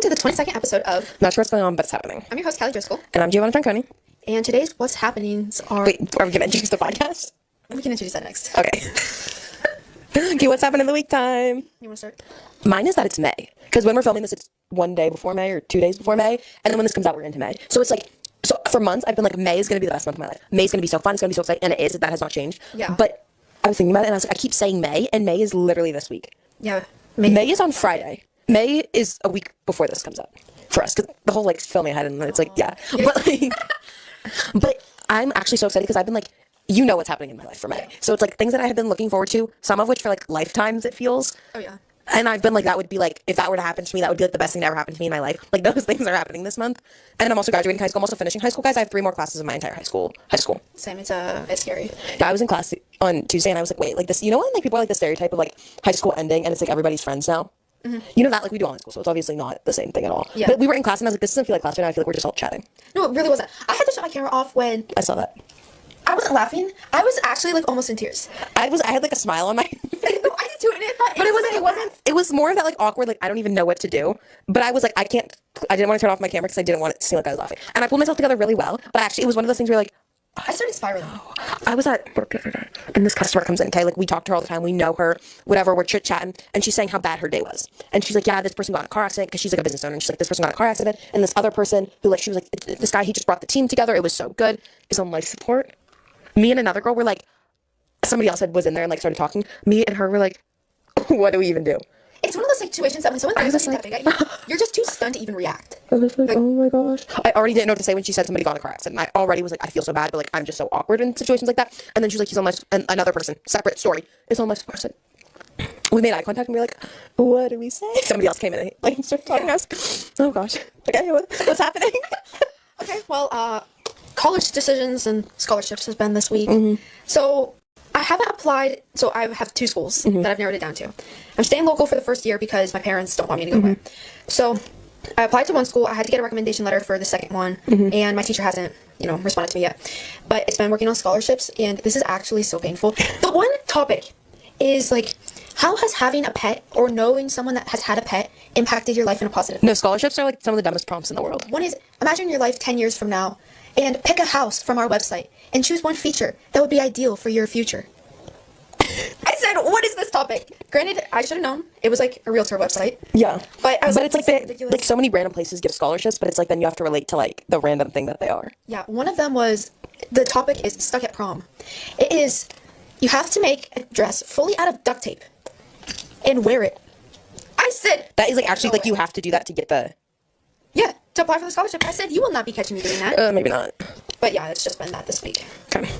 welcome to the 22nd episode of Not sure what's going on, but it's happening. I'm your host, Callie Driscoll. And I'm Giovanna Franconi. And today's What's Happenings are... Wait, are we going to introduce the podcast? We can introduce that next. Okay. Okay, what's happening in the week time? You want to start? Mine is that it's May. Because when we're filming this, it's 1 day before May or 2 days before May. And then when this comes out, we're into May. So it's like, so for months, I've been like, May is going to be the best month of my life. May is going to be so fun. It's going to be so exciting. And it is. That has not changed. Yeah. But I was thinking about it, and I was like, I keep saying May, and May is literally this week. Yeah. May is on Friday. May is a week before this comes out for us, because the whole like filming ahead, and it's like, yeah. But like, but I'm actually so excited because I've been like, you know what's happening in my life for May. So it's like things that I have been looking forward to, some of which for like lifetimes it feels. Oh yeah. And I've been like, that would be like, if that were to happen to me, that would be like the best thing that ever happened to me in my life. Like those things are happening this month. And I'm also graduating high school. I'm also finishing high school, guys. I have 3 more classes in my entire high school. Same. It's scary. Yeah, I was in class on Tuesday and I was like, wait, like this, you know when like people are like the stereotype of like high school ending and it's like everybody's friends now? Mm-hmm. You know that like we do online school, so it's obviously not the same thing at all. Yeah. But we were in class and I was like, this doesn't feel like class right now. I feel like we're just all chatting. No, it really wasn't. I had to shut my camera off when I saw that. I wasn't laughing. I was actually like almost in tears. I had like a smile on my No, I did too, and but it wasn't it was more of that like awkward, like I don't even know what to do. But I was like, I didn't want to turn off my camera because I didn't want it to seem like I was laughing. And I pulled myself together really well. But actually it was one of those things where like I started spiraling. I was at work the other day, and this customer comes in, okay? Like, we talk to her all the time. We know her, whatever. We're chit-chatting, and she's saying how bad her day was. And she's like, yeah, this person got in a car accident, because she's, like, a business owner. And she's like, this person got in a car accident, and this other person who, like, she was like, this guy, he just brought the team together. It was so good. Is on life support. Me and another girl were like, somebody else was in there and, like, started talking. Me and her were like, what do we even do? It's one of those situations that when someone throws something that big at you, you're just too stunned to even react. I was like, oh my gosh. I already didn't know what to say when she said somebody got in a car accident. I already was like, I feel so bad, but like, I'm just so awkward in situations like that. And then she's like, he's on life, and another person, separate story, is on life support. We made eye contact and we were like, what do we say? Somebody else came in and like started talking to us. Oh gosh. Okay, what's happening? Okay, well, college decisions and scholarships has been this week. Mm-hmm. So I haven't applied, so I have 2 schools that I've narrowed it down to. I'm staying local for the first year because my parents don't want me to go away. So I applied to one school. I had to get a recommendation letter for the second one, and my teacher hasn't, responded to me yet. But it's been working on scholarships, and this is actually so painful. The one topic is like, how has having a pet or knowing someone that has had a pet impacted your life in a positive way? No, scholarships are like some of the dumbest prompts in the world. One is, imagine your life 10 years from now and pick a house from our website and choose one feature that would be ideal for your future. I said, what is this topic? Granted, I should have known. It was like a realtor website. Yeah. But I was it's like so many random places give scholarships, but it's like then you have to relate to like the random thing that they are. Yeah, one of them was, the topic is stuck at prom. It is, you have to make a dress fully out of duct tape and wear it. I said... That is like actually like you have to do that to get the... Yeah, to apply for the scholarship. I said, you will not be catching me doing that. Maybe not. But yeah, it's just been that this week. Okay.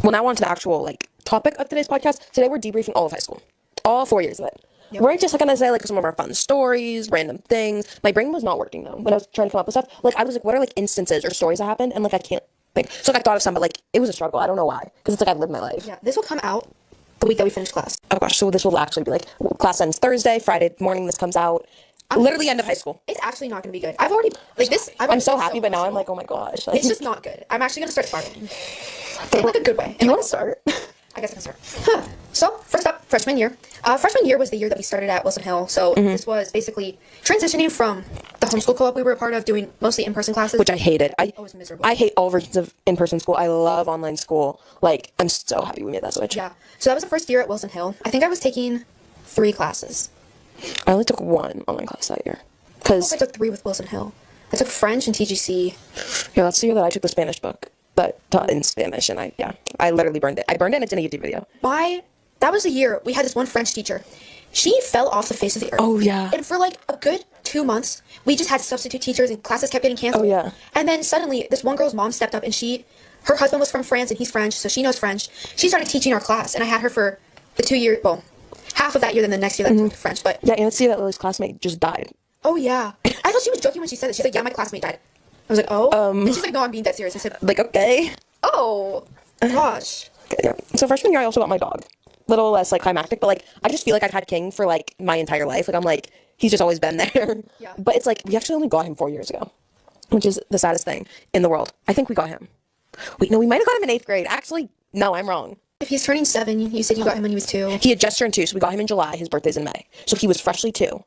Well, now on to the actual like topic of today's podcast. Today we're debriefing all of high school. All 4 years of it. Yep. We're just gonna say like some of our fun stories, random things. My brain was not working though when I was trying to come up with stuff. Like I was like, what are like instances or stories that happened? And like I can't think. So like I thought of some, but like it was a struggle. I don't know why. Because it's like I've lived my life. Yeah, this will come out the week that we finish class. Oh gosh, so this will actually be like class ends Thursday, Friday morning this comes out. Literally end of high school. It's actually not going to be good. I've already, like this. I'm so happy, but now I'm like, oh my gosh. Like, it's just not good. I'm actually going to start spiraling. In like a good way. Do you want to start? I guess I can start. So, first up, freshman year. Freshman year was the year that we started at Wilson Hill. So, this was basically transitioning from the homeschool co-op we were a part of, doing mostly in-person classes. Which I hated. It was miserable. I hate all versions of in-person school. I love online school. Like, I'm so happy we made that switch. Yeah. So, that was the first year at Wilson Hill. I think I was taking 3 classes. I only took 1 online class that year. I took 3 with Wilson Hill. I took French and TGC. Yeah, that's the year that I took the Spanish book that taught in Spanish, and I literally burned it. I burned it, and it's in a YouTube video. That was the year we had this one French teacher. She fell off the face of the earth. Oh, yeah. And for like a good 2 months, we just had substitute teachers, and classes kept getting canceled. Oh, yeah. And then suddenly, this one girl's mom stepped up, and her husband was from France, and he's French, so she knows French. She started teaching our class, and I had her for the 2 years, well, half of that year, then the next year that I took French, but... Yeah, and let's see that Lily's classmate just died. Oh, yeah. I thought she was joking when she said it. She's like, yeah, my classmate died. I was like, oh? And she's like, no, I'm being dead serious. I said, like, okay. Oh, gosh. Okay, yeah. So freshman year, I also got my dog. Little less, like, climactic, but, like, I just feel like I've had King for, like, my entire life. Like, I'm like, he's just always been there. Yeah. But it's like, we actually only got him 4 years ago, which is the saddest thing in the world. I think we got him. Wait, no, we might have got him in 8th grade. Actually, no, I'm wrong. If he's turning 7, you said you got him when he was 2. He had just turned 2, so we got him in July. His birthday's in May. So he was freshly 2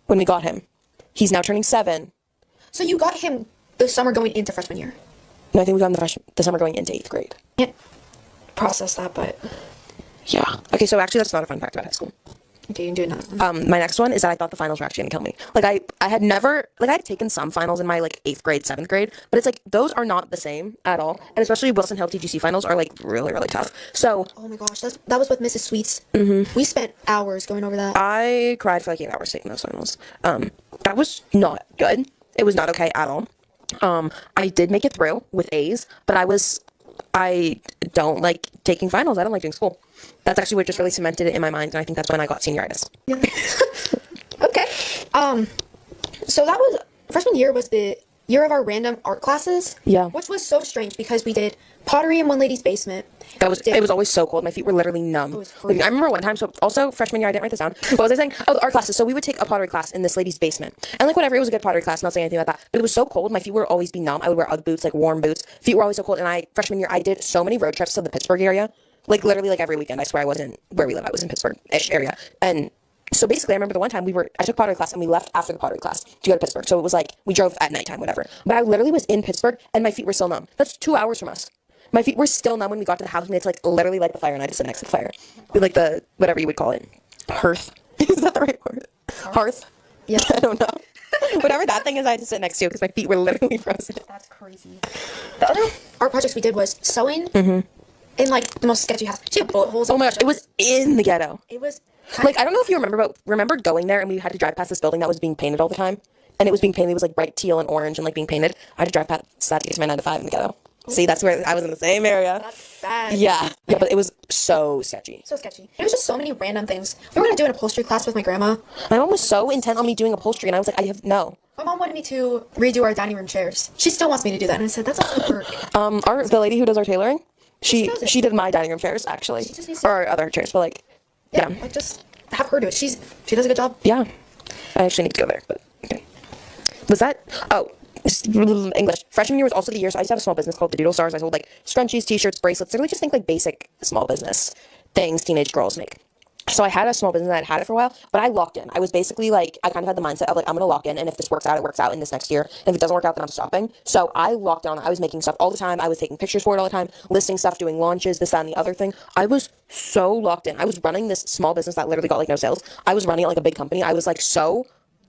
when we got him. He's now turning 7. So you got him the summer going into freshman year. No, I think we got him the summer going into 8th grade. Can't process that, but Yeah. Okay, so actually that's not a fun fact about high school. okay, you can do another one. My next one is that I thought the finals were actually gonna kill me. Like I had never, like I had taken some finals in my like 8th grade, 7th grade, but it's like those are not the same at all. And especially Wilson Hill TGC finals are like really, really tough. So Oh my gosh, that was with Mrs. Sweets. We spent hours going over that. I cried for like 8 hours taking those finals. That was not good. It was not okay at all. I did make it through with A's, but I don't like taking finals. I don't like doing school. That's actually what just really cemented it in my mind, and I think that's when I got senioritis. Yeah. Okay. So that was freshman year was the year of our random art classes. Yeah. Which was so strange because we did pottery in one lady's basement. It was always so cold. My feet were literally numb. Like, I remember one time, so also freshman year, I didn't write this down. What was I saying? Oh, art classes. So we would take a pottery class in this lady's basement. And like whatever, it was a good pottery class, not saying anything about that. But it was so cold, my feet would always be numb. I would wear Ugg boots, like warm boots. Feet were always so cold. And freshman year, I did so many road trips to the Pittsburgh area. Like literally like every weekend. I swear I wasn't where we live. I was in Pittsburgh-ish area. And so basically, I remember the one time I took pottery class and we left after the pottery class to go to Pittsburgh. So it was like, we drove at nighttime, whatever. But I literally was in Pittsburgh and my feet were still numb. That's 2 hours from us. My feet were still numb when we got to the house. We had to like literally light the fire, and I just sit next to the fire, like the whatever you would call it, hearth. Is that the right word? Hearth. Yeah. I don't know. Whatever that thing is, I had to sit next to because my feet were literally frozen. That's crazy. The other art projects we did was sewing in like the most sketchy house. She had bullet holes. Oh my gosh, it was in the ghetto. It was Like I don't know if you remember, but remember going there and we had to drive past this building that was being painted all the time, and it was being painted. It was like bright teal and orange and like being painted. I had to drive past that to get to my 9 to 5 in the ghetto. See, that's where I was in the same area. That's bad. Yeah, but it was so sketchy. So sketchy. It was just so many random things. We were gonna do an upholstery class with my grandma. My mom was so intent on me doing upholstery, and I was like, no. My mom wanted me to redo our dining room chairs. She still wants me to do that, and I said that's a lot of work. The lady who does our tailoring, she does it. did my dining room chairs actually, She just needs to- or our other chairs, but like, yeah, Like just have her do it. She does a good job. yeah. I actually need to go there, but okay. Was that? Oh. English. Freshman year was also the year, so I used to have a small business called the Doodle Stars. I sold like scrunchies, t-shirts, bracelets, literally just think like basic small business things teenage girls make. So I had a small business and I'd had it for a while, but I locked in. I was basically like, I kind of had the mindset of like, I'm going to lock in, and if this works out, it works out in this next year. And if it doesn't work out, then I'm stopping. So I locked on. I was making stuff all the time. I was taking pictures for it all the time, listing stuff, doing launches, this, that, and the other thing. I was so locked in. I was running this small business that literally got like no sales. I was running it like a big company. I was like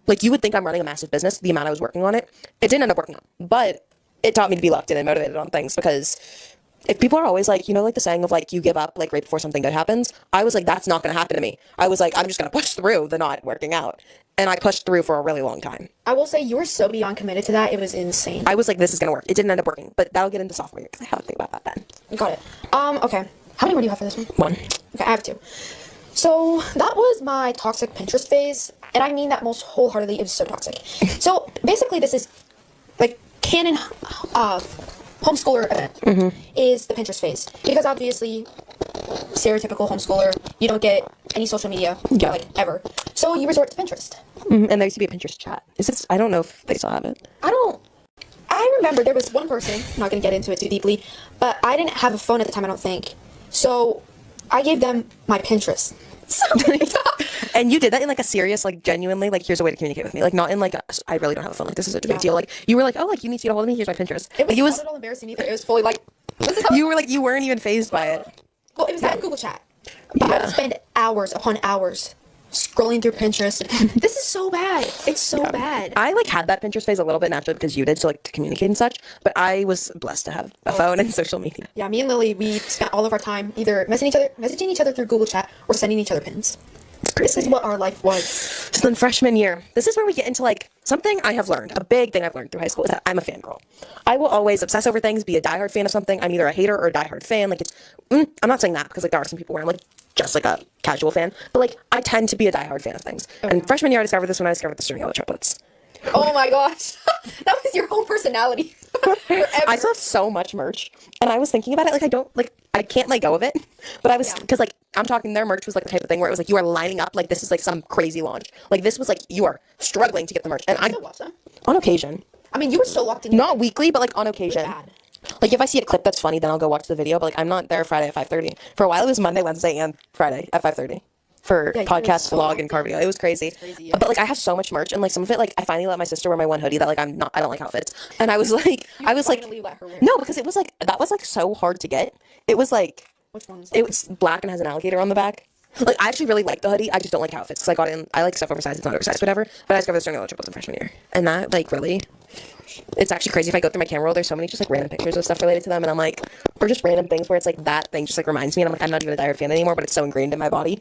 like you would think I'm running a massive business, the amount I was working on it. It didn't end up working out, but it taught me to be locked in and motivated on things, because if people are always like, you know, like the saying of like, you give up like right before something good happens, I was like, that's not going to happen to me. I was like, I'm just going to push through the not working out. And I pushed through for a really long time. I will say you were so beyond committed to that. It was insane. I was like, this is going to work. It didn't end up working, but that'll get into sophomore year because I have to think about that then. Got it. Okay. How many more do you have for this one? One. Okay, I have 2. So that was my toxic Pinterest phase, and I mean that most wholeheartedly. It was so toxic. So basically, this is like canon homeschooler event is the Pinterest phase, because obviously stereotypical homeschooler, you don't get any social media like ever, so you resort to Pinterest. And there used to be a Pinterest chat. I don't know if they still have it. I remember there was one person, I'm not going to get into it too deeply, but I didn't have a phone at the time, I don't think, so I gave them my Pinterest. And you did that in like a serious, like genuinely, like here's a way to communicate with me, like not in like I really don't have a phone, like this is such a big deal, like you were like, oh, like you need to get a hold of me, here's my Pinterest. It was not at all embarrassing either. It was fully like, this is how you were like, you weren't even fazed by it. well, it was that in Google Chat. But I would spend hours upon hours scrolling through Pinterest. This is so bad. It's so bad. I like had that Pinterest phase a little bit naturally because you did, so like to communicate and such, but I was blessed to have a phone and social media. Yeah, me and Lily, we spent all of our time either messaging each other through Google Chat or sending each other pins. This is what our life was. So then freshman year, this is where we get into like something I have learned, a big thing I've learned through high school is that I'm a fangirl. I will always obsess over things, be a diehard fan of something. I'm either a hater or a diehard fan. Like I'm not saying that because like there are some people where I'm like just like a casual fan, but like I tend to be a diehard fan of things. Okay. And freshman year, I discovered this when I discovered the String Yellow triplets. Oh my gosh, that was your whole personality. I still have so much merch, and I was thinking about it. Like I can't let go of it. But I was because like I'm talking, their merch was like the type of thing where it was like you are lining up like this is like some crazy launch. Like this was like you are struggling to get the merch, and I still watch them on occasion. I mean, you were so locked in. Not weekly, but like on occasion. Bad. Like if I see a clip that's funny, then I'll go watch the video. But like I'm not there Friday at 5:30. For a while, it was Monday, Wednesday, and Friday at 5:30. for Yeah, you podcast, were so vlog, and cardio. It was crazy. yeah. But like I have so much merch, and like some of it, like I finally let my sister wear my one hoodie that like I don't like outfits, and I was like, finally let her wear no, because it was like that was like so hard to get. It was like Which one was it was black and has an alligator on the back. Like I actually really like the hoodie. I just don't like outfits because I got in. I like stuff oversized. It's not oversized, whatever. But I discovered this during the triples in freshman year, and that like really, it's actually crazy. If I go through my camera roll, there's so many just like random pictures of stuff related to them, and I'm like, or just random things where it's like that thing just like reminds me, and I'm like, I'm not even a diehard fan anymore, but it's so ingrained in my body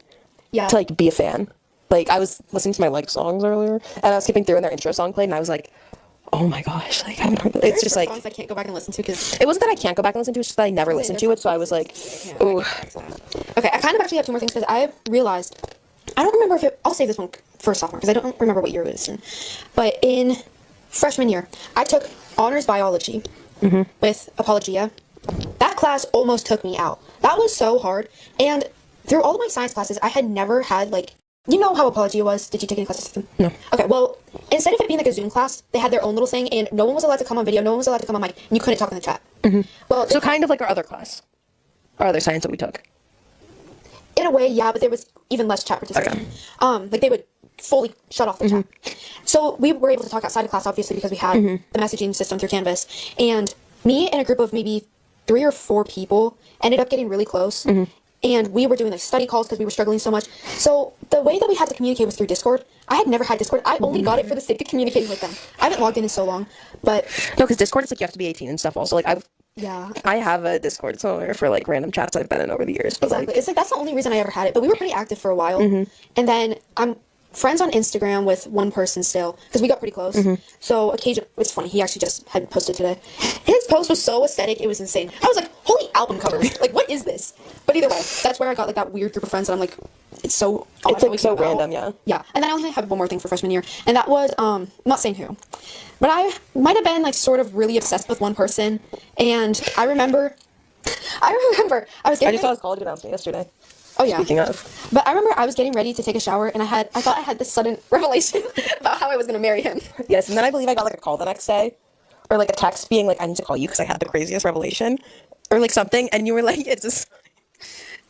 Yeah. to like be a fan. Like I was listening to my like songs earlier, and I was skipping through, and their intro song played, and I was like, oh my gosh, like I haven't heard. It's just like songs I can't go back and listen to because it wasn't that I can't go back and listen to it, it's just that I never listened to it, so I was like, ooh. Okay, I kind of actually have two more things because I realized I don't remember if I'll save this one for sophomore because I don't remember what year it was in. But in freshman year, I took honors biology with Apologia. That class almost took me out. That was so hard. And through all of my science classes, I had never had like, you know how Apologia was? Did you take any classes with them? No. Okay, well, instead of it being like a Zoom class, they had their own little thing, and no one was allowed to come on video, no one was allowed to come on mic, and you couldn't talk in the chat. Well, So kind of like our other class, our other science that we took. in a way, yeah, but there was even less chat participation. Like they would fully shut off the chat. So we were able to talk outside of class, obviously, because we had the messaging system through Canvas. And me and a group of maybe 3 or 4 people ended up getting really close. And we were doing like study calls because we were struggling so much. So the way that we had to communicate was through Discord. I had never had Discord. I only got it for the sake of communicating with them. I haven't logged in so long, but No, because Discord, it's like you have to be 18 and stuff also. Like yeah. I have a Discord somewhere for like random chats I've been in over the years. But Exactly. like, It's like that's the only reason I ever had it. But we were pretty active for a while. And then I'm friends on Instagram with one person still because we got pretty close. So occasionally, it's funny. He actually just had posted today. His post was so aesthetic, it was insane. I was like, holy album covers! Like, what is this? But either way, that's where I got like that weird group of friends that I'm like, it's so. it's like so random, yeah. Yeah, and then I only have one more thing for freshman year, and that was I'm not saying who, but I might have been like sort of really obsessed with one person, and I remember I was I getting just saw his college announcement yesterday. oh yeah. Speaking of, But I remember I was getting ready to take a shower, and I thought I had this sudden revelation about how I was going to marry him. yes, and then I believe I got like a call the next day, or like a text being like, I need to call you because I had the craziest revelation, or like something, and you were like, it's just.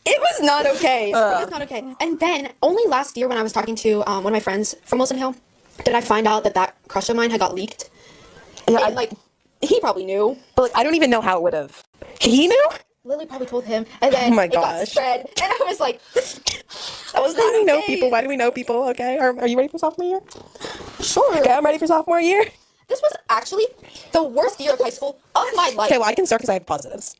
It was not okay. It was not okay. And then only last year when I was talking to one of my friends from Wilson Hill, did I find out that crush of mine had got leaked. Yeah, And like he probably knew. But like, I don't even know how it would have. He knew. Lily probably told him, and then Oh my it got gosh. spread. And I was like, that was Why do we not know okay. people? Why do we know people? Okay, are you ready for sophomore year? Sure. Okay, I'm ready for sophomore year. This was actually the worst year of high school of my life. Okay, well I can start because I have positives.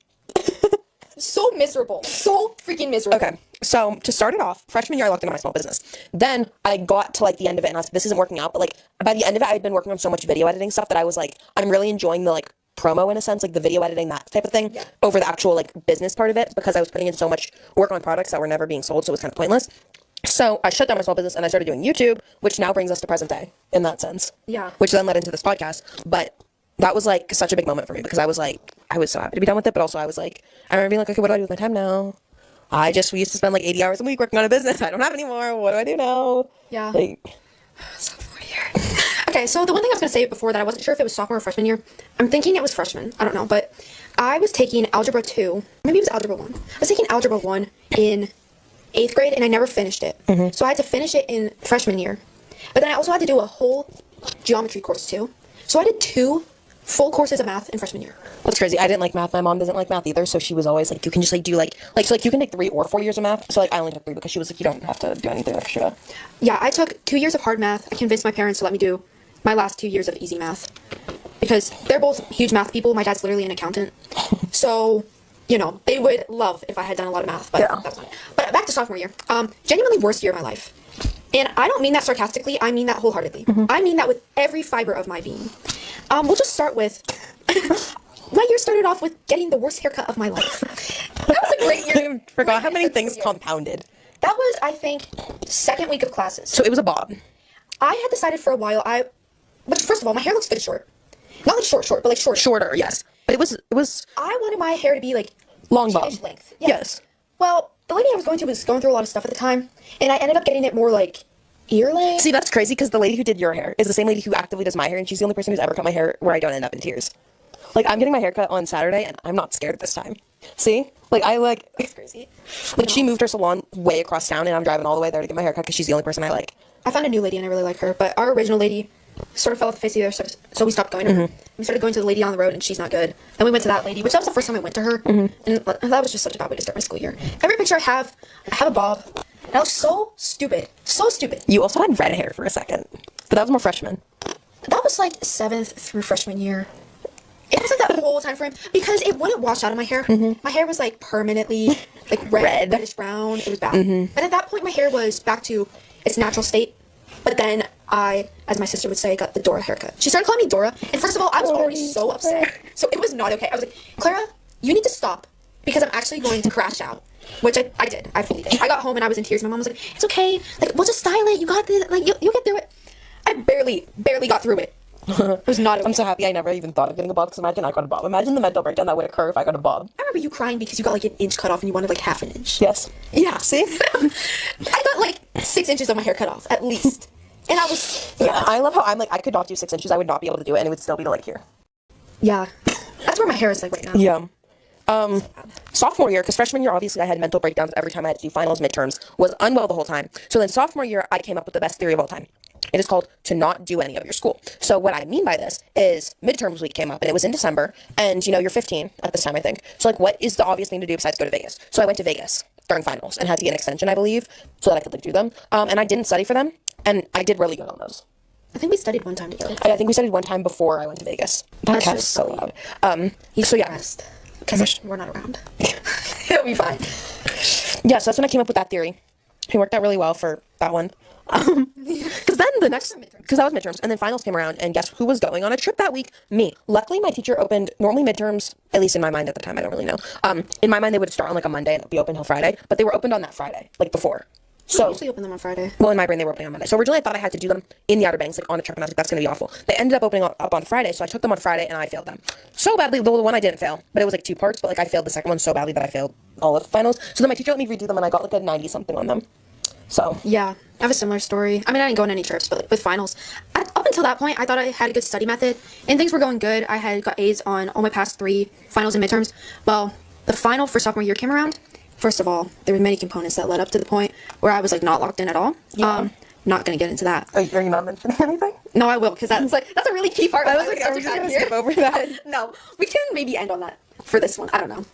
So miserable. So freaking miserable. Okay, so to start it off, freshman year I looked into my small business. Then I got to like the end of it and I was like, this isn't working out. But like by the end of it, I had been working on so much video editing stuff that I was like, I'm really enjoying the like promo in a sense, like the video editing, that type of thing, over the actual like business part of it because I was putting in so much work on products that were never being sold, so it was kind of pointless. So I shut down my small business and I started doing YouTube, which now brings us to present day in that sense. Yeah. Which then led into this podcast. But that was like such a big moment for me because I was like, I was so happy to be done with it, but also I was like, I remember being like, okay, what do I do with my time now? We used to spend like 80 hours a week working on a business. I don't have anymore. What do I do now? Yeah. Like, Sophomore year. Okay, so the one thing I was going to say before that I wasn't sure if it was sophomore or freshman year. I'm thinking it was freshman. I don't know, but I was taking Algebra 2. Maybe it was Algebra 1. I was taking Algebra 1 in 8th grade, and I never finished it. So I had to finish it in freshman year. But then I also had to do a whole geometry course, too. So I did 2 full courses of math in freshman year. that's crazy. I didn't like math. My mom doesn't like math either, so she was always like, you can just like do so you can take 3 or 4 years of math. So like I only took 3 because she was like, you don't have to do anything extra. Yeah, I took 2 years of hard math. I convinced my parents to let me do my last 2 years of easy math. Because they're both huge math people. My dad's literally an accountant. So, you know, they would love if I had done a lot of math. But Yeah. that was fine. But back to sophomore year. Genuinely worst year of my life. And I don't mean that sarcastically. I mean that wholeheartedly. I mean that with every fiber of my being. We'll just start with... my year started off with getting the worst haircut of my life. That was a great year. I forgot how many things compounded. That was, I think, second week of classes. So it was a bob. I had decided for a while, but first of all, my hair looks good short. Not like short, but like short. Shorter, yes. But it was I wanted my hair to be like long bob. chin-ish length. Yeah. Yes. Well, the lady I was going to was going through a lot of stuff at the time, and I ended up getting it more like ear length. See, that's crazy because the lady who did your hair is the same lady who actively does my hair, and she's the only person who's ever cut my hair where I don't end up in tears. Like, I'm getting my hair cut on Saturday, and I'm not scared this time. See? Like, That's crazy. like, she moved her salon way across town, and I'm driving all the way there to get my haircut because she's the only person I like. I found a new lady and I really like her, but our original lady sort of fell off the face of the earth, so we stopped going to her. We started going to the lady on the road, and she's not good. Then we went to that lady, which that was the first time I went to her, and that was just such a bad way to start my school year. Every picture I have a bob, and I was so stupid. So stupid. You also had red hair for a second, but that was more freshman. That was like 7th through freshman year. It was like that whole time frame because it wouldn't wash out of my hair. My hair was like permanently like reddish brown. It was bad. But at that point, my hair was back to its natural state. But then I, as my sister would say, got the Dora haircut. She started calling me Dora, and first of all, I was already so upset. So it was not okay. I was like, Clara, you need to stop because I'm actually going to crash out. Which I did. I fully did. I got home and I was in tears. My mom was like, it's okay. Like, we'll just style it. You got this. Like, you'll get through it. I barely got through it. It was not okay. I'm so happy I never even thought of getting a bob because imagine I got a bob. Imagine the mental breakdown that would occur if I got a bob. I remember you crying because you got like an inch cut off and you wanted like half an inch. Yes. Yeah. See? I got like 6 inches of my hair cut off, at least. And I was... Yeah, I love how I'm like, I could not do 6 inches. I would not be able to do it, and it would still be to like here. Yeah. That's where my hair is like right now. Yeah. Sophomore year, because freshman year, obviously, I had mental breakdowns every time I had to do finals, midterms, was unwell the whole time. So then sophomore year, I came up with the best theory of all time. It is called to not do any of your school. So what I mean by this is midterms week came up, and it was in December, and, you know, you're 15 at this time, I think. So, like, what is the obvious thing to do besides go to Vegas? So I went to Vegas during finals and had to get an extension, I believe, so that I could, like, do them. And I didn't study for them, and I did really good on those. I think we studied one time together. I think we studied one time before I went to Vegas. That cat is so loud. So yeah. Because we're not around. It'll be fine. Yeah, so that's when I came up with that theory. It worked out really well for that one. Because then the next, because that was midterms, and then finals came around, and guess who was going on a trip that week? Me. Luckily, my teacher opened, normally midterms, at least in my mind at the time, I don't really know. In my mind, they would start on like a Monday and be open till Friday, but they were opened on that Friday, like before. So, we usually open them on Friday. Well, in my brain, they were opening on Monday. So originally, I thought I had to do them in the Outer Banks, like on a trip, and I was like, that's going to be awful. They ended up opening up on Friday, so I took them on Friday, and I failed them. So badly, though the one I didn't fail, but it was like 2 parts, but like I failed the second one so badly that I failed all of the finals. So then my teacher let me redo them, and I got like a 90-something on them. So. Yeah, I have a similar story. I mean, I didn't go on any trips, but like, with finals, up until that point, I thought I had a good study method, and things were going good. I had got A's on all my past 3 finals and midterms. Well, the final for sophomore year came around. First of all, there were many components that led up to the point where I was like not locked in at all. Yeah. Not gonna get into that. Are you not mentioning anything? No, I will, because that's a really key part. I was like, are we just gonna skip over that? No, we can maybe end on that for this one. I don't know,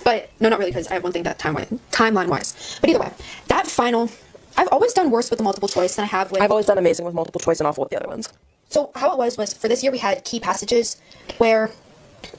but no, not really, because I have one thing that timeline wise. But either way, that final, I've always done worse with the multiple choice than I have with. I've always done amazing with multiple choice and awful with the other ones. So how it was for this year we had key passages where.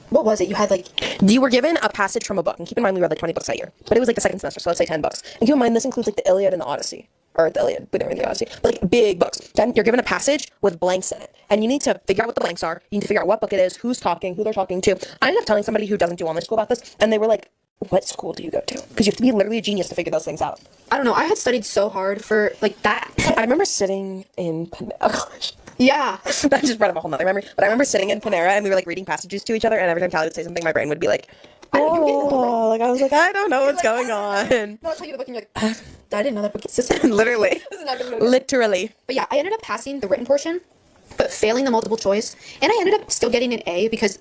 What was it? You had like... You were given a passage from a book. And keep in mind, we read like 20 books that year. But it was like the second semester, so let's say 10 books. And keep in mind, this includes like the Iliad and the Odyssey. Or the Iliad, we didn't read the Odyssey. But like big books. Then you're given a passage with blanks in it. And you need to figure out what the blanks are. You need to figure out what book it is, who's talking, who they're talking to. I ended up telling somebody who doesn't do online school about this. And they were like, what school do you go to? Because you have to be literally a genius to figure those things out. I don't know. I had studied so hard for like that. I remember sitting in... Oh, gosh. Yeah. That just brought up a whole nother memory. But I remember sitting in Panera and we were like reading passages to each other, and every time Callie would say something, my brain would be like, oh, like I was like, I don't know what's going on. No, I'll tell you the book and you're like, I didn't know that book existed. Literally. This is not gonna go good. Literally. But yeah, I ended up passing the written portion, but failing the multiple choice. And I ended up still getting an A because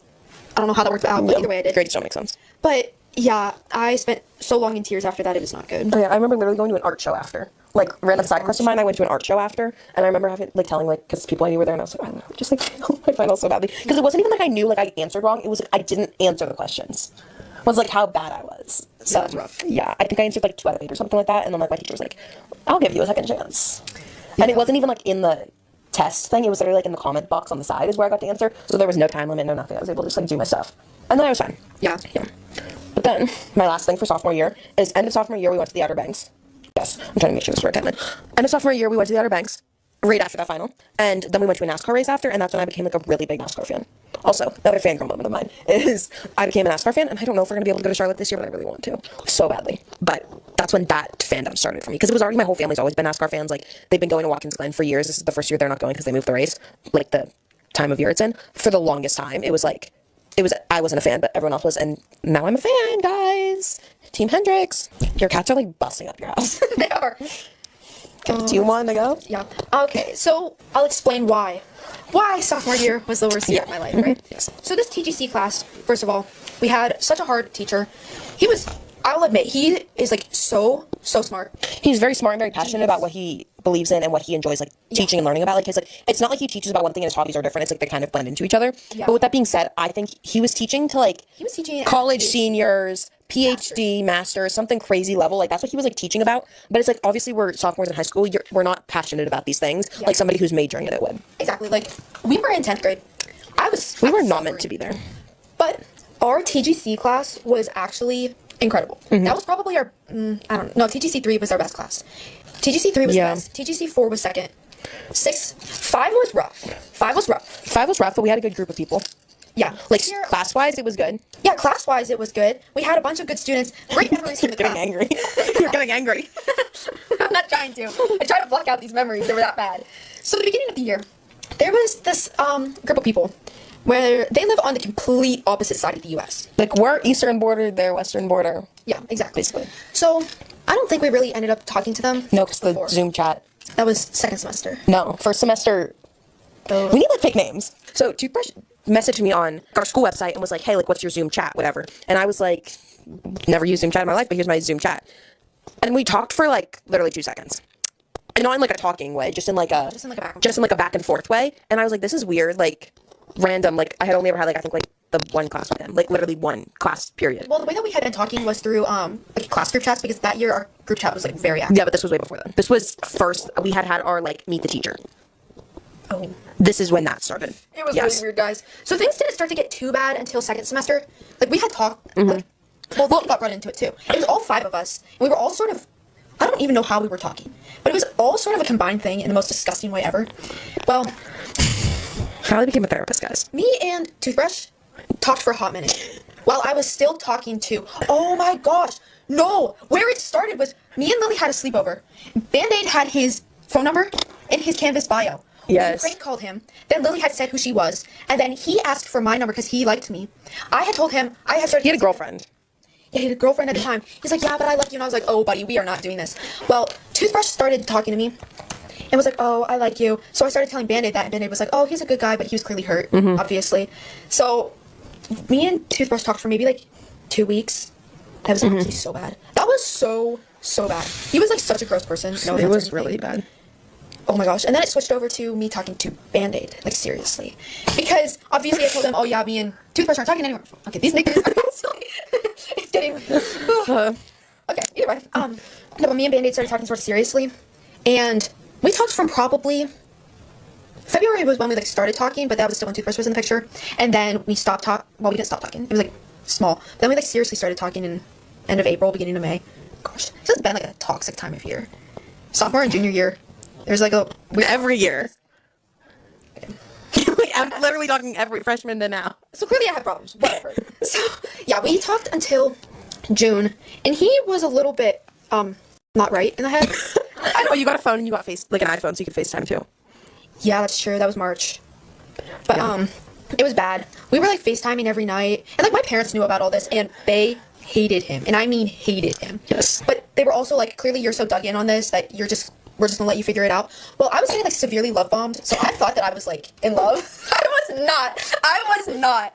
I don't know how that worked out, but either way I did. Grades don't make sense. But yeah, I spent so long in tears after that, it was not good. Oh yeah, I remember literally going to an art show after. Like, random side quest of mine, I went to an art show after, and I remember having, like, telling, like, because people I knew were there, and I was like, I don't know, just, like, failed my finals so badly. Because it wasn't even like I knew, like, I answered wrong, it was like I didn't answer the questions. It was, like, how bad I was. So, that was rough. Yeah, I think I answered, like, 2 out of 8 or something like that, and then, like, my teacher was like, I'll give you a second chance. Yeah. And it wasn't even, like, in the test thing, it was literally, like, in the comment box on the side is where I got to answer, so there was no time limit, no nothing, I was able to just, like, do my stuff. And then I was fine. Yeah. But then, my last thing for sophomore year is end of sophomore year, we went to the Outer Banks. Yes, I'm trying to make sure this is where I End of sophomore year, we went to the Outer Banks right after that final. And then we went to a NASCAR race after, and that's when I became like a really big NASCAR fan. Also, another fangirl moment of mine is I became a NASCAR fan, and I don't know if we're going to be able to go to Charlotte this year, but I really want to. So badly. But that's when that fandom started for me. Because it was already, my whole family's always been NASCAR fans. Like, they've been going to Watkins Glen for years. This is the first year they're not going because they moved the race. Like, the time of year it's in. For the longest time, it was like, I wasn't a fan, but everyone else was, and now I'm a fan, guys. Team Hendrix. Your cats are like busting up your house. They are. Okay, do you want to go? Yeah. Okay, so I'll explain why. Why sophomore year was the worst year of my life, right? Yes. So this TGC class, first of all, we had such a hard teacher. I'll admit, he is like so smart. He's very smart and very passionate about what he believes in and what he enjoys like teaching and learning about. Like, it's not like he teaches about one thing and his hobbies are different. It's like they kind of blend into each other. Yeah. But with that being said, I think he was teaching to like college seniors, PhD, masters, something crazy level. Like that's what he was like teaching about. But it's like obviously we're sophomores in high school. We're not passionate about these things like somebody who's majoring in it would. Exactly. Like we were in 10th grade. We were not meant to be there. But our TGC class was actually incredible. That was probably our, I don't know, TGC 3 was our best class. TGC 3 was best. TGC 4 was second. 5 was rough. 5 was rough, but we had a good group of people. Yeah. Like class-wise, it was good. Yeah, class-wise, it was good. We had a bunch of good students. Great memories from the class. Angry. You're getting angry. I'm not trying to. I try to block out these memories. They were that bad. So at the beginning of the year, there was this group of people where they live on the complete opposite side of the U.S. Like, we're eastern border, they're western border. Yeah, exactly. Basically. So, I don't think we really ended up talking to them. No, because the Zoom chat. That was second semester. No, first semester. We need, like, fake names. So, Toothbrush messaged me on our school website and was like, hey, like, what's your Zoom chat, whatever. And I was like, never used Zoom chat in my life, but here's my Zoom chat. And we talked for, like, literally 2 seconds. And not in, like, a talking way, just in, like, a back and forth way. And I was like, this is weird, like, random. Like, I had only ever had, like, I think, like, the one class with him. Like, literally one class, period. Well, the way that we had been talking was through, like, class group chats, because that year our group chat was, like, very active. Yeah, but this was way before then. This was first, we had our, like, meet the teacher. Oh. This is when that started. It was really weird, guys. So things didn't start to get too bad until second semester. Like, we had talked. Like, well, we got run into it, too. It was all 5 of us. And we were all sort of, I don't even know how we were talking. But it was all sort of a combined thing in the most disgusting way ever. Well, Callie became a therapist, guys. me and Toothbrush talked for a hot minute. While I was still talking to, oh my gosh, no. Where it started was me and Lily had a sleepover. Band-Aid had his phone number in his Canvas bio. Yes. We prank called him. Then Lily had said who she was. And then he asked for my number because he liked me. I had told him, He had a girlfriend. Yeah, he had a girlfriend at the time. He's like, yeah, but I like you. And I was like, oh, buddy, we are not doing this. Well, Toothbrush started talking to me and was like, oh, I like you. So I started telling Band-Aid that, and Band-Aid was like, oh, he's a good guy, but he was clearly hurt, obviously. So me and Toothbrush talked for maybe like 2 weeks. That was actually so bad. That was so bad. He was like such a gross person. No, it was really bad. Oh my gosh. And then it switched over to me talking to Band-Aid. Like, seriously. Because, obviously, I told them, oh, yeah, me and Toothbrush aren't talking anymore. Okay, these niggas are silly. It's getting... Okay, either way. No, but me and Band-Aid started talking sort of seriously. And we talked from probably... February was when we, like, started talking, but that was still when Toothbrush was in the picture. And then we stopped talking. Well, we didn't stop talking. It was, like, small. But then we, like, seriously started talking in end of April, beginning of May. Gosh, this has been, like, a toxic time of year. Sophomore and junior year. There's like a every year. I'm literally talking every freshman to now. So clearly I have problems. Whatever. So yeah, we talked until June, and he was a little bit not right in the head. I know you got a phone and you got an iPhone, so you could FaceTime too. Yeah, that's true. That was March, but it was bad. We were like FaceTiming every night, and like my parents knew about all this, and they hated him, and I mean hated him. Yes. But they were also like, clearly you're so dug in on this that we're just gonna let you figure it out. Well, I was getting like severely love bombed, so I thought that I was like in love. I was not.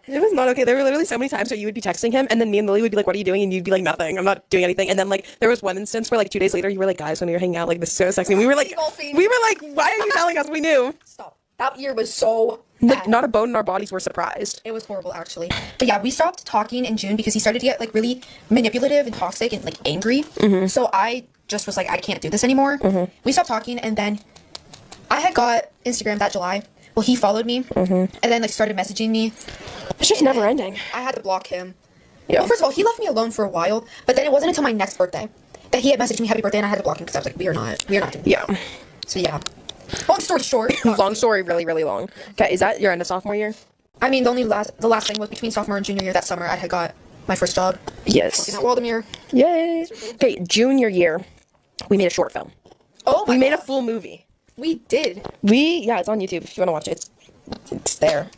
It was not okay. There were literally so many times where you would be texting him, and then me and Lily would be like, "What are you doing?" And you'd be like, "Nothing. I'm not doing anything." And then like there was one instance where like 2 days later, you were like, "Guys, when we were hanging out, like this is so sexy." And we were like, "Why are you telling us?" We knew. Stop. That year was so bad. Like not a bone in our bodies were surprised. It was horrible, actually. But yeah, we stopped talking in June because he started to get like really manipulative and toxic and like angry. So I just was like, I can't do this anymore. We stopped talking, and then I had got Instagram that July. Well, he followed me, and then like started messaging me. It's just never ending. I had to block him. Yeah. Well, first of all, he left me alone for a while, but then it wasn't until my next birthday that he had messaged me happy birthday, and I had to block him because I was like, we are not doing this. Yeah. So yeah. Long story short. Long story, really, really long. Okay, is that your end of sophomore year? I mean, the last thing was between sophomore and junior year that summer, I had got my first job. Yes. Working at Waldemere. Yay. Okay, junior year, we made a short film. Oh my We made a God. full movie. We did. Yeah, it's on YouTube if you want to watch it. It's there.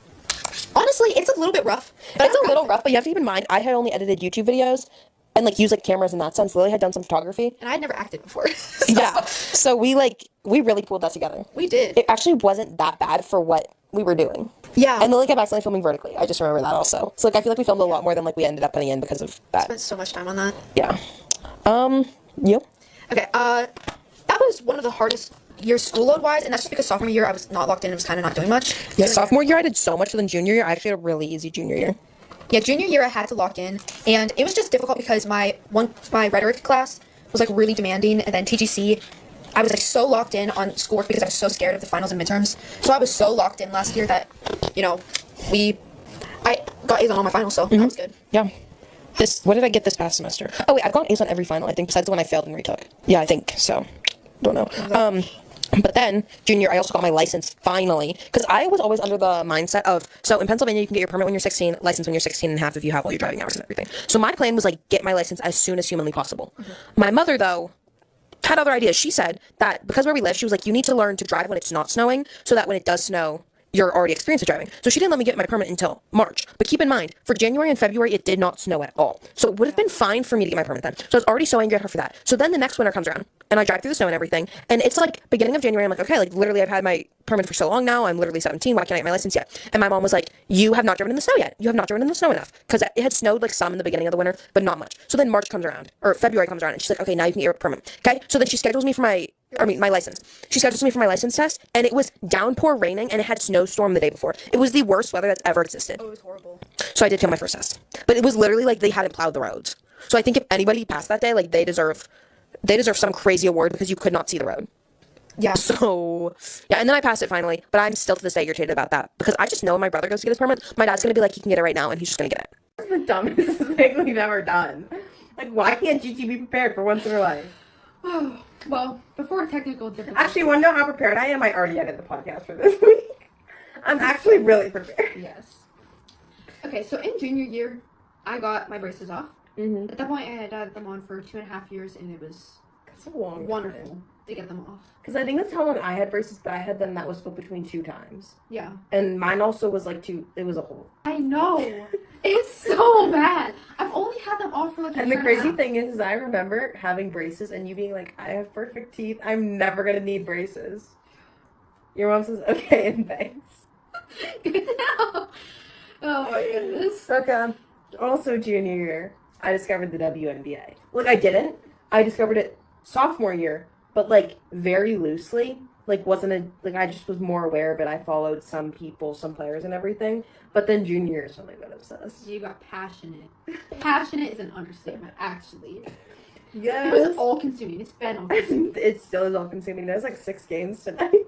Honestly, it's a little bit rough. But It's a little rough, but you have to keep in mind, I had only edited YouTube videos and like use like cameras in that sense. Lily had done some photography. And I had never acted before. So. Yeah. So we really pulled that together. We did. It actually wasn't that bad for what we were doing. Yeah. And Lily kept accidentally filming vertically. I just remember that also. So like I feel like we filmed a lot more than like we ended up putting in because of that. Spent so much time on that. Yeah. Yep. Okay, that was one of the hardest years school load wise, and that's just because sophomore year I was not locked in and was kind of not doing much. Yeah, sophomore year I did so much than junior year. I actually had a really easy junior year. Yeah, junior year I had to lock in, and it was just difficult because my rhetoric class was like really demanding, and then TGC, I was like so locked in on schoolwork because I was so scared of the finals and midterms. So I was so locked in last year that, you know, I got A's on all my finals, so that was good. Yeah. What did I get this past semester? Oh wait, I've gotten A's on every final, I think, besides the one I failed and retook. Yeah, I think so. Don't know. But then junior, I also got my license finally, because I was always under the mindset of, so in Pennsylvania you can get your permit when you're 16, license when you're 16 and a half if you have all your driving hours and everything. So my plan was like get my license as soon as humanly possible. My mother though had other ideas. She said that because where we live, she was like, you need to learn to drive when it's not snowing, so that when it does snow, you're already experienced with driving. So she didn't let me get my permit until March. But keep in mind, for January and February, it did not snow at all. So it would have been fine for me to get my permit then. So I was already so angry at her for that. So then the next winter comes around, and I drive through the snow and everything. And it's like beginning of January, I'm like, okay, like literally I've had my permit for so long now. I'm literally 17. Why can't I get my license yet? And my mom was like, you have not driven in the snow yet. You have not driven in the snow enough. Because it had snowed like some in the beginning of the winter, but not much. So then March comes around, or February comes around, and she's like, okay, now you can get your permit. Okay. So then she schedules me for my license. She schedules me for my license test, and it was downpour raining, and it had snowstorm the day before. It was the worst weather that's ever existed. Oh, it was horrible. So I did fail my first test. But it was literally like they hadn't plowed the roads. So I think if anybody passed that day, like they deserve some crazy award because you could not see the road. Yeah. So, yeah, and then I passed it finally, but I'm still to this day irritated about that because I just know when my brother goes to get his permit, my dad's going to be like, he can get it right now, and he's just going to get it. That's the dumbest thing we've ever done. Like, why can't Gigi be prepared for once in her life? Oh, well, before technical difficulties. Actually, you want to know how prepared I am? I already edited the podcast for this week. I'm actually really prepared. Yes. Okay, so in junior year, I got my braces off. Mm-hmm. At that point, I had had them on for 2.5 years, and it was That's a long wonderful to get them off. Because I think that's how long I had braces, but I had them that was split between 2 times. Yeah. And mine also was like 2, it was a whole. I know. It's so bad. I've only had them off for like a And the year crazy and a half. thing is, I remember having braces and you being like, I have perfect teeth. I'm never going to need braces. Your mom says, okay, and thanks. Good to know. Oh my goodness. Okay. Also, junior year, I discovered the WNBA. Like, I didn't. I discovered it sophomore year, but like very loosely. Like, I just was more aware of it. I followed some people, some players, and everything. But then junior year is when I got obsessed. You got passionate. Passionate is an understatement, actually. It Yes. was all consuming. It's been all consuming. It still is all consuming. There's like 6 games tonight.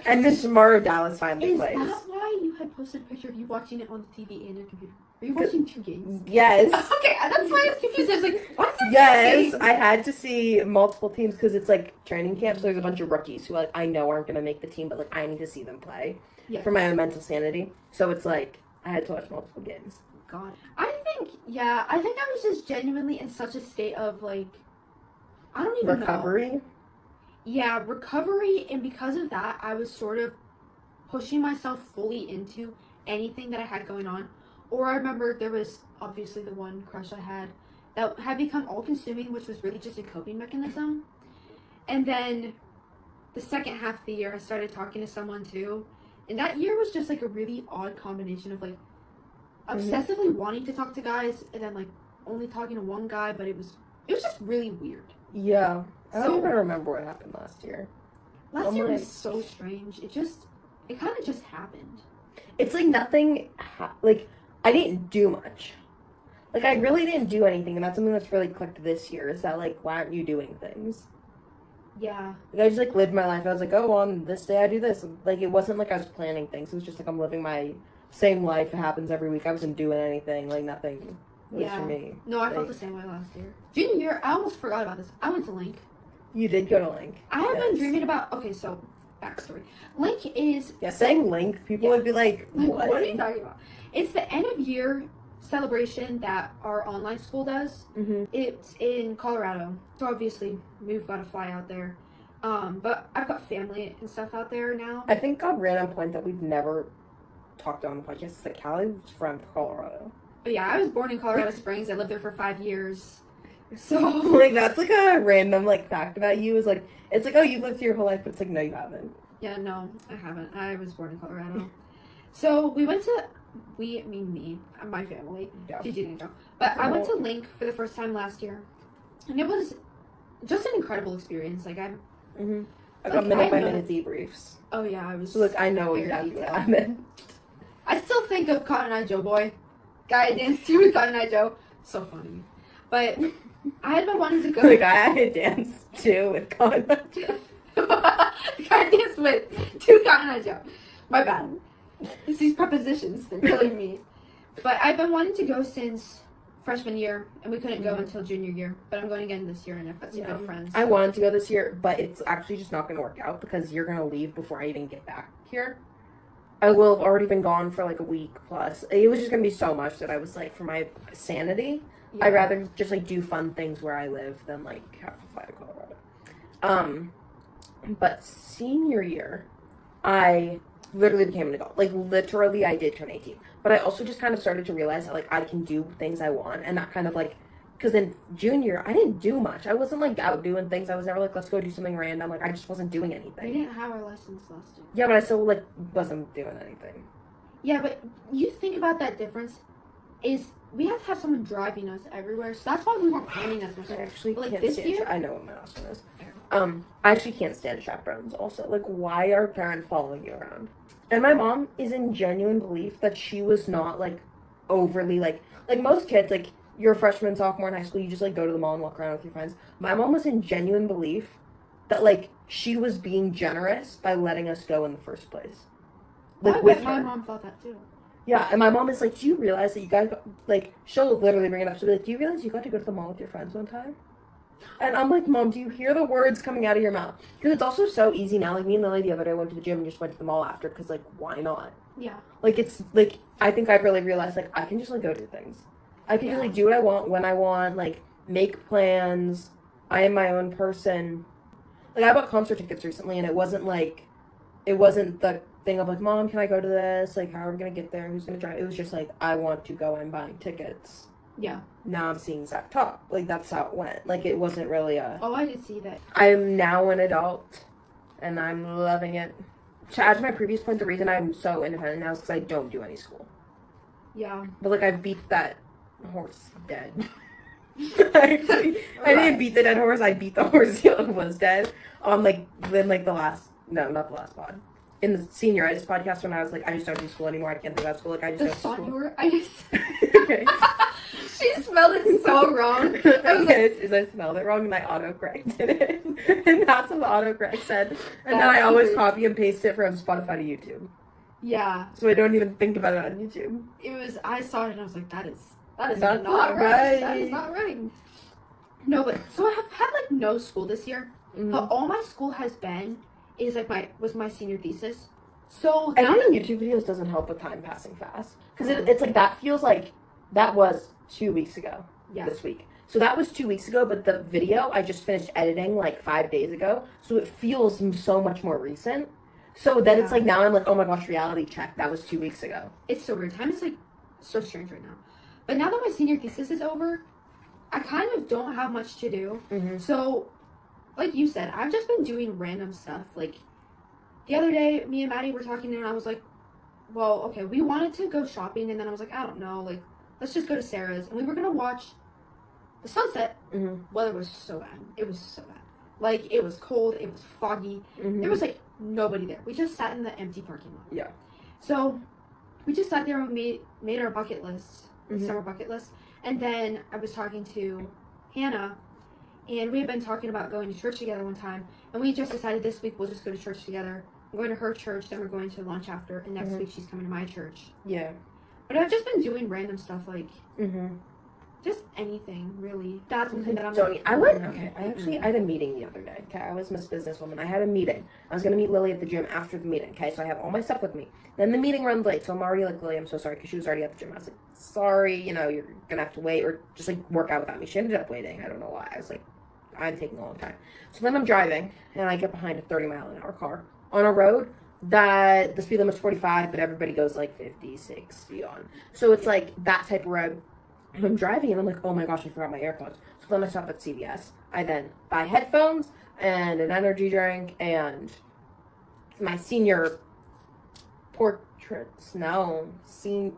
And then tomorrow Dallas finally Is plays. that why you had posted a picture of you watching it on the TV and your computer? Are you watching 2 games? Yes. Okay, that's why I was confused. I was like, what is it? Yes, I had to see multiple teams because it's like training camp. So there's a bunch of rookies who like I know aren't gonna make the team, but like I need to see them play for my own mental sanity. So it's like I had to watch multiple games. God, I think I was just genuinely in such a state of like, I don't even know. Recovery. Yeah, recovery, and because of that, I was sort of pushing myself fully into anything that I had going on. Or I remember there was obviously the one crush I had that had become all-consuming, which was really just a coping mechanism. And then the second half of the year, I started talking to someone too. And that year was just like a really odd combination of like obsessively wanting to talk to guys and then like only talking to one guy, but it was just really weird. Yeah. I don't So- even remember what happened last year. Last year was like- so strange. It kind of just happened. It's like nothing. Like I didn't do much. Like I really didn't do anything, and that's something that's really clicked this year. Is that like why aren't you doing things? Yeah. Like I just like lived my life. I was like, oh, on this day I do this. Like it wasn't like I was planning things. It was just like I'm living my same life. It happens every week. I wasn't doing anything. Like nothing was for me. No, I felt Like, the same way last year. Junior year, I almost forgot about this. I went to Link. You did go to Link. I have been Yes. dreaming about. Okay, so backstory. Link is. Yeah, saying Link, people would be like, What what? are you talking about? It's the end of year celebration that our online school does. Mm-hmm. It's in Colorado, so obviously we've got to fly out there. But I've got family and stuff out there now. I think a random point that we've never talked on the podcast is that Callie's from Colorado. But yeah, I was born in Colorado Springs. I lived there for 5 years. So Like, that's like a random like fact about you. Is like, it's like, oh, you've lived here your whole life, but it's like, no, you haven't. yeah, no, I haven't. I was born in Colorado. So we went to me and my family. Yeah. Gigi didn't go, but I went to Link for the first time last year, and it was just an incredible experience. Like I'm. I got Like, minute by I know- minute debriefs. Oh yeah, I was. So look, I know very exactly what detailed. happened. I still think of Cotton Eye Joe Boy. Guy I danced to with Cotton Eye Joe. So funny. But I had been wanting to go. Like, I had a dance too with Connor. Guy I danced with two Cotton Eye Joe. My bad. It's these prepositions. They're killing me. But I've been wanting to go since freshman year, and we couldn't go until junior year. But I'm going again this year, and I've got some good friends. I wanted to go this year, but it's actually just not going to work out because you're going to leave before I even get back here. I will have already been gone for like a week plus. It was just going to be so much that I was like, for my sanity, I'd rather just like do fun things where I live than like have to fly to Colorado. But senior year, I literally became an adult. Like, literally, I did turn 18. But I also just kind of started to realize that, like, I can do things I want. And that kind of, like, because in junior, I didn't do much. I wasn't, like, out doing things. I was never, like, let's go do something random. Like, I just wasn't doing We anything. didn't have our lessons last year. Yeah, but I still, like, wasn't doing anything. Yeah, but you think about that difference is we have to have someone driving us everywhere. So that's why we weren't planning as much. I actually But, like, can't this stand year? I know what my last one is. I actually can't stand chaperones also. Like, why are parents following you around? And my mom is in genuine belief that she was not, like, overly, like most kids, like, you're a freshman, sophomore in high school, you just, like, go to the mall and walk around with your friends. My mom was in genuine belief that, like, she was being generous by letting us go in the first place. Like, with my her. mom thought that too. Yeah, and my mom is like, do you realize that you guys, like, she'll literally bring it up. She'll be like, do you realize you got to go to the mall with your friends one time? And I'm like, Mom, do you hear the words coming out of your mouth? Because it's also so easy now. Like, me and Lily the other day went to the gym and just went to the mall after because, like, why not? Yeah. Like, it's, like, I think I've really realized, like, I can just, like, go do things. I can just, like, do what I want when I want, like, make plans. I am my own person. Like, I bought concert tickets recently, and it wasn't the thing of, like, Mom, can I go to this? Like, how are we going to get there? Who's going to drive? It was just, like, I want to go and buy tickets. Yeah. Now I'm seeing Zach talk. Like, that's how it went. Like, it wasn't really a... Oh, I did see that. I'm now an adult, and I'm loving it. To add to my previous point, the reason I'm so independent now is because I don't do any school. Yeah. But, like, I beat that horse dead. Actually, I didn't beat the dead horse. I beat the horse that was dead. On, like, then, like, not the last pod. In the senioritis podcast when I was like, I just don't do school anymore. I can't do that school. Like, I just The don't do song school. you were, I just, Okay. she spelled it so wrong. I was like, Is I spelled it wrong and I autocorrected it. And that's what the autocorrect said. And then I always copy and paste it from Spotify to YouTube. yeah, So I don't even think about it on YouTube. it was, I saw it and I was like, that is That's not, not right. That right. is not right. No, but, so I have had, like, no school this year. But all my school has been is, like, was my senior thesis. So, Editing YouTube videos doesn't help with time passing fast. Because it's like, that feels like, that was 2 weeks ago. Yeah. This week. So that was 2 weeks ago, but the video I just finished editing like 5 days ago. So it feels so much more recent. So then it's like, now I'm like, oh my gosh, reality check. That was 2 weeks ago. it's so weird. Time is, like, so strange right now. But now that my senior thesis is over, I kind of don't have much to do. So, like you said, I've just been doing random stuff. Like, the other day, me and Maddie were talking, and I was like, well, okay, we wanted to go shopping, and then I was like, I don't know, like, let's just go to Sarah's. And we were going to watch the sunset. Weather was so bad. It was so bad. Like, it was cold. It was foggy. There was, like, nobody there. We just sat in the empty parking lot. Yeah. So, we just sat there and made our bucket list, summer bucket list. And then I was talking to Hannah, and we had been talking about going to church together one time. And we just decided this week we'll just go to church together. I'm going to her church, then we're going to lunch after. And next week she's coming to my church. Yeah. But I've just been doing random stuff, like, just anything, really. That's one thing that I'm Don't I had a meeting the other day. Okay, I was Miss Businesswoman. I had a meeting. I was gonna meet Lily at the gym after the meeting. Okay, so I have all my stuff with me. Then the meeting runs late, so I'm already like, Lily, I'm so sorry, because she was already at the gym. I was like, sorry, you're gonna have to wait, or just like work out without me. She ended up waiting. I don't know why. I was like, I'm taking a long time. So then I'm driving, and I get behind a 30-mile-an-hour car on a road that the speed limit's 45, but everybody goes like 50, 60 on. So it's like that type of road. I'm driving and I'm like, oh my gosh, I forgot my AirPods. So then I stop at CVS. I then buy headphones and an energy drink and my senior portraits. No,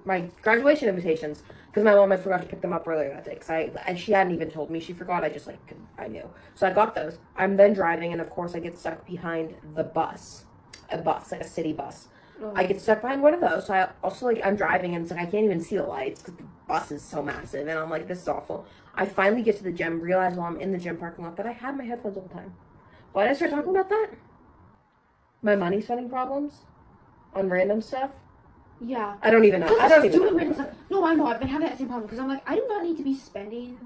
my graduation invitations because my mom had forgot to pick them up earlier that day. And she hadn't even told me she forgot. I just I knew. So I got those. I'm then driving and of course I get stuck behind the bus, like a city bus. I get stuck behind one of those. So I also I'm driving and it's like I can't even see the lights because the bus is so massive. And I'm like, this is awful. I finally get to the gym, realize while I'm in the gym parking lot that I had my headphones all the time. Why did I start talking about that? My money spending problems on random stuff. Yeah. I don't even know. I don't even know. Random stuff. No, I know. I've been having that same problem because I'm like, I do not need to be spending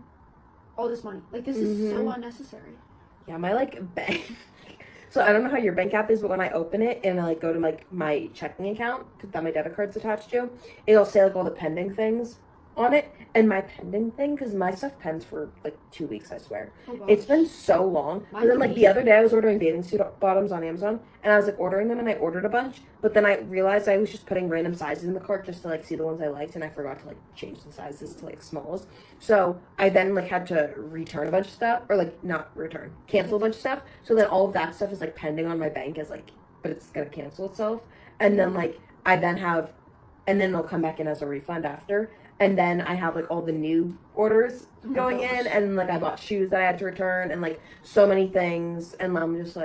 all this money. Like this is so unnecessary. Yeah, my bank. So I don't know how your bank app is, but when I open it and I go to my checking account that my debit card's attached to, it'll say all the pending things on it. And my pending thing, because my stuff pens for 2 weeks, I swear. Oh, it's been so long. And then the other day I was ordering bathing suit bottoms on Amazon and I was ordering them and I ordered a bunch, but then I realized I was just putting random sizes in the cart just to see the ones I liked, and I forgot to change the sizes to smalls. So I then had to return a bunch of stuff, or not return, cancel a bunch of stuff. So then all of that stuff is pending on my bank as but it's gonna cancel itself. And then and then it'll come back in as a refund after. And then I have all the new orders going in, and I bought shoes that I had to return, and so many things, and I'm just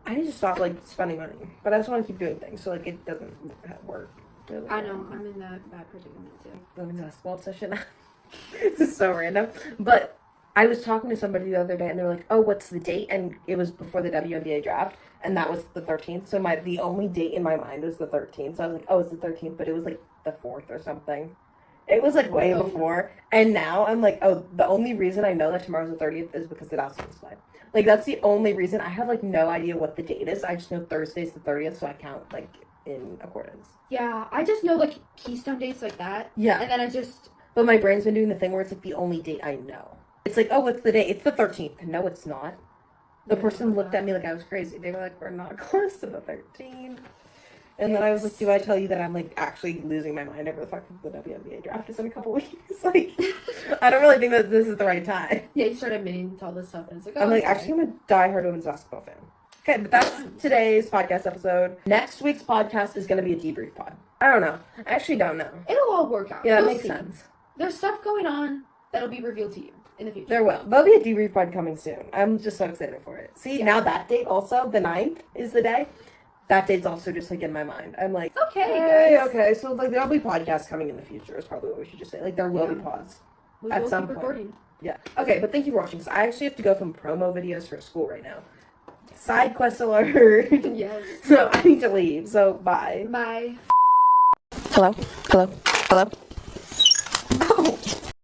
I need to stop spending money, but I just want to keep doing things, so it doesn't work. Really. I know, I'm in that bad predicament too. Women's basketball session. This is so random, but I was talking to somebody the other day, and they were like, "Oh, what's the date?" And it was before the WNBA draft, and that was the 13th. So the only date in my mind was the 13th. So I was like, "Oh, it's the 13th," but it was the 4th or something. It was way before, and now I'm oh, the only reason I know that tomorrow's the 30th is because the Dallas is play. That's the only reason. I have no idea what the date is. I just know Thursday's the 30th, so I count in accordance. Yeah, I just know keystone dates like that. Yeah, and then But my brain's been doing the thing where it's the only date I know. It's oh, what's the date? It's the 13th. No, it's not. The person looked at me like I was crazy. They were we're not close to the 13th. And then I was do I tell you that I'm actually losing my mind over the fact that the WNBA draft is in a couple weeks? I don't really think that this is the right time. Yeah, you start admitting to all this stuff, and it's I'm actually I'm a diehard women's basketball fan. Okay, but that's today's podcast episode. Next week's podcast is going to be a debrief pod. I don't know. I actually don't know. It'll all work out. Yeah, that makes sense. There's stuff going on that'll be revealed to you in the future. There will. There'll be a debrief pod coming soon. I'm just so excited for it. See, now that date also, the 9th is the day. That date's also just in my mind. I'm okay, hey, guys. Okay, so there'll be podcasts coming in the future is probably what we should just say. There will be pods at some point. Recording. Yeah. Okay, but thank you for watching. So I actually have to go film promo videos for school right now. Side quest alert. Yes. So I need to leave. So bye. Bye. Hello? Hello? Hello?